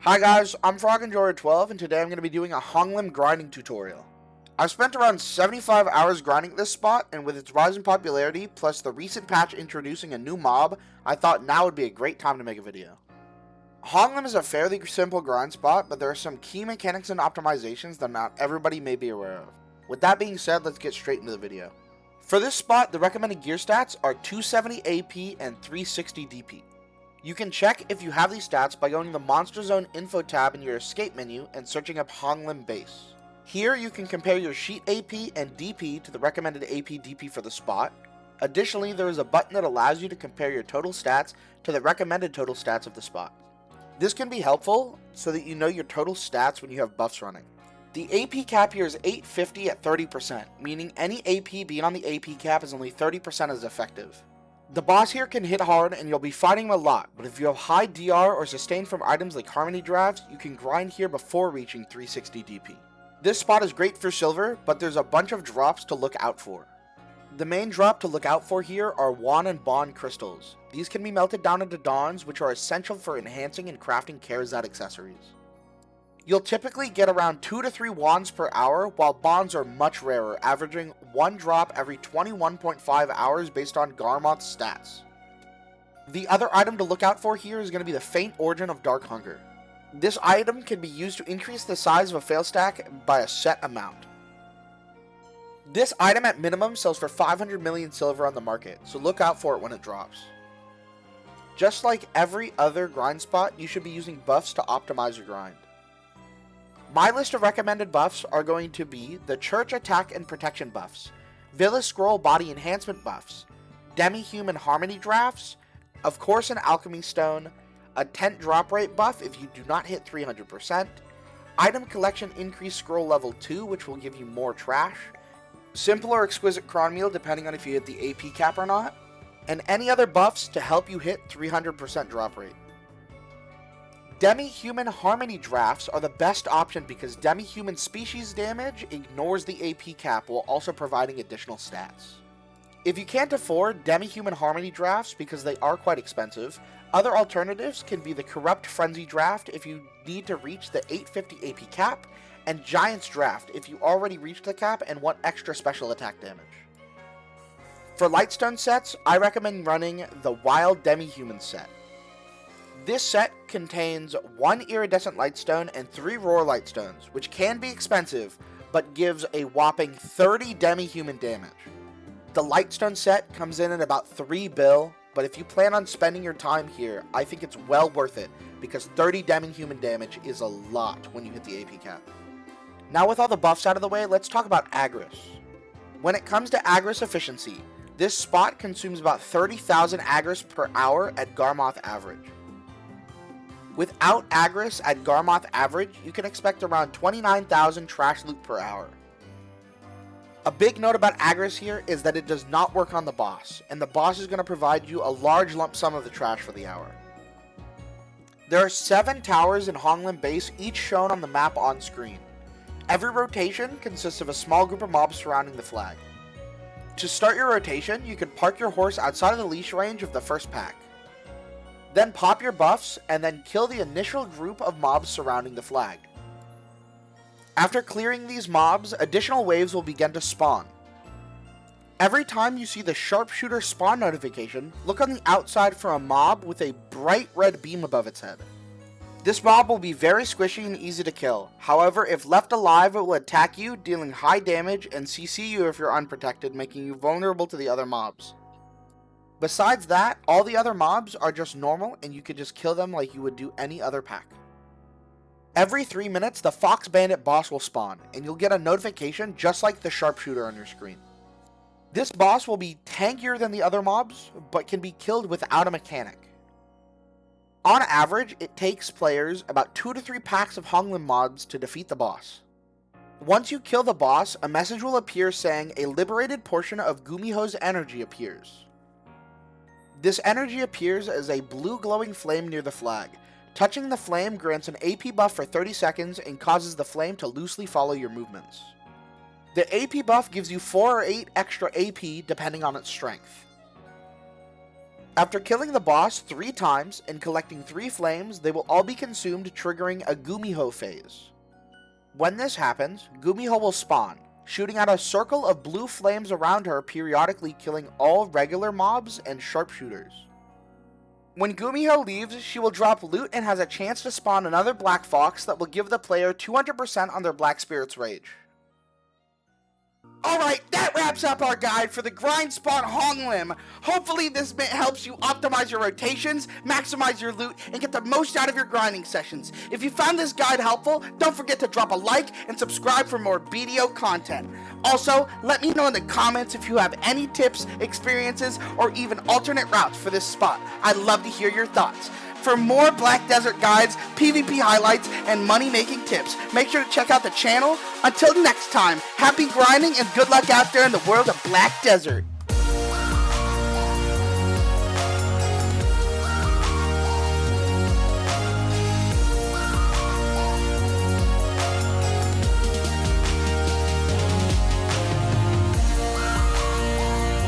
Hi guys, I'm FrogEnjoyer12 and today I'm going to be doing a Honglim grinding tutorial. I've spent around 75 hours grinding this spot, and with its rise in popularity, plus the recent patch introducing a new mob, I thought now would be a great time to make a video. Honglim is a fairly simple grind spot, but there are some key mechanics and optimizations that not everybody may be aware of. With that being said, let's get straight into the video. For this spot, the recommended gear stats are 270 AP and 360 DP. You can check if you have these stats by going to the Monster Zone info tab in your escape menu and searching up Honglim base. Here you can compare your sheet AP and DP to the recommended AP DP for the spot. Additionally, there is a button that allows you to compare your total stats to the recommended total stats of the spot. This can be helpful so that you know your total stats when you have buffs running. The AP cap here is 850 at 30%, meaning any AP beyond the AP cap is only 30% as effective. The boss here can hit hard and you'll be fighting him a lot, but if you have high DR or sustain from items like Harmony Drafts, you can grind here before reaching 360 DP. This spot is great for silver, but there's a bunch of drops to look out for. The main drop to look out for here are Wand and Bond crystals. These can be melted down into Dawns, which are essential for enhancing and crafting Karazad accessories. You'll typically get around 2 to 3 wands per hour, while bonds are much rarer, averaging 1 drop every 21.5 hours based on Garmoth's stats. The other item to look out for here is going to be the Faint Origin of Dark Hunger. This item can be used to increase the size of a fail stack by a set amount. This item at minimum sells for 500 million silver on the market, so look out for it when it drops. Just like every other grind spot, you should be using buffs to optimize your grind. My list of recommended buffs are going to be the Church Attack and Protection buffs, Villa Scroll Body Enhancement buffs, Demihuman Harmony Drafts, of course an Alchemy Stone, a Tent Drop Rate buff if you do not hit 300%, Item Collection Increase Scroll Level 2 which will give you more trash, Simple or Exquisite Cron Meal depending on if you hit the AP cap or not, and any other buffs to help you hit 300% drop rate. Demihuman Harmony Drafts are the best option because Demihuman species damage ignores the AP cap while also providing additional stats. If you can't afford Demihuman Harmony Drafts because they are quite expensive, other alternatives can be the Corrupt Frenzy Draft if you need to reach the 850 AP cap, and Giant's Draft if you already reached the cap and want extra special attack damage. For Lightstone sets, I recommend running the Wild Demihuman set. This set contains 1 Iridescent Lightstone and 3 Roar Lightstones, which can be expensive, but gives a whopping 30 Demihuman damage. The Lightstone set comes in at about 3 bill, but if you plan on spending your time here, I think it's well worth it, because 30 Demihuman damage is a lot when you hit the AP cap. Now with all the buffs out of the way, let's talk about Agris. When it comes to Agris efficiency, this spot consumes about 30,000 Agris per hour at Garmoth average. Without Agris at Garmoth average, you can expect around 29,000 trash loot per hour. A big note about Agris here is that it does not work on the boss, and the boss is going to provide you a large lump sum of the trash for the hour. There are 7 towers in Honglim base, each shown on the map on screen. Every rotation consists of a small group of mobs surrounding the flag. To start your rotation, you can park your horse outside of the leash range of the first pack. Then pop your buffs, and then kill the initial group of mobs surrounding the flag. After clearing these mobs, additional waves will begin to spawn. Every time you see the Sharpshooter spawn notification, look on the outside for a mob with a bright red beam above its head. This mob will be very squishy and easy to kill. However, if left alive, it will attack you, dealing high damage, and CC you if you're unprotected, making you vulnerable to the other mobs. Besides that, all the other mobs are just normal and you can just kill them like you would do any other pack. Every 3 minutes, the Fox Bandit boss will spawn, and you'll get a notification just like the Sharpshooter on your screen. This boss will be tankier than the other mobs, but can be killed without a mechanic. On average, it takes players about 2 to 3 packs of Honglim mobs to defeat the boss. Once you kill the boss, a message will appear saying a liberated portion of Gumiho's energy appears. This energy appears as a blue glowing flame near the flag. Touching the flame grants an AP buff for 30 seconds and causes the flame to loosely follow your movements. The AP buff gives you 4 or 8 extra AP depending on its strength. After killing the boss 3 times and collecting 3 flames, they will all be consumed, triggering a Gumiho phase. When this happens, Gumiho will spawn, shooting out a circle of blue flames around her, periodically killing all regular mobs and sharpshooters. When Gumiho leaves, she will drop loot and has a chance to spawn another Black Fox that will give the player 200% on their Black Spirit's Rage. Alright, that wraps up our guide for the grind spot Honglim. Hopefully this helps you optimize your rotations, maximize your loot, and get the most out of your grinding sessions. If you found this guide helpful, don't forget to drop a like and subscribe for more BDO content. Also, let me know in the comments if you have any tips, experiences, or even alternate routes for this spot. I'd love to hear your thoughts. For more Black Desert guides, PvP highlights, and money-making tips, make sure to check out the channel. Until next time, happy grinding and good luck out there in the world of Black Desert.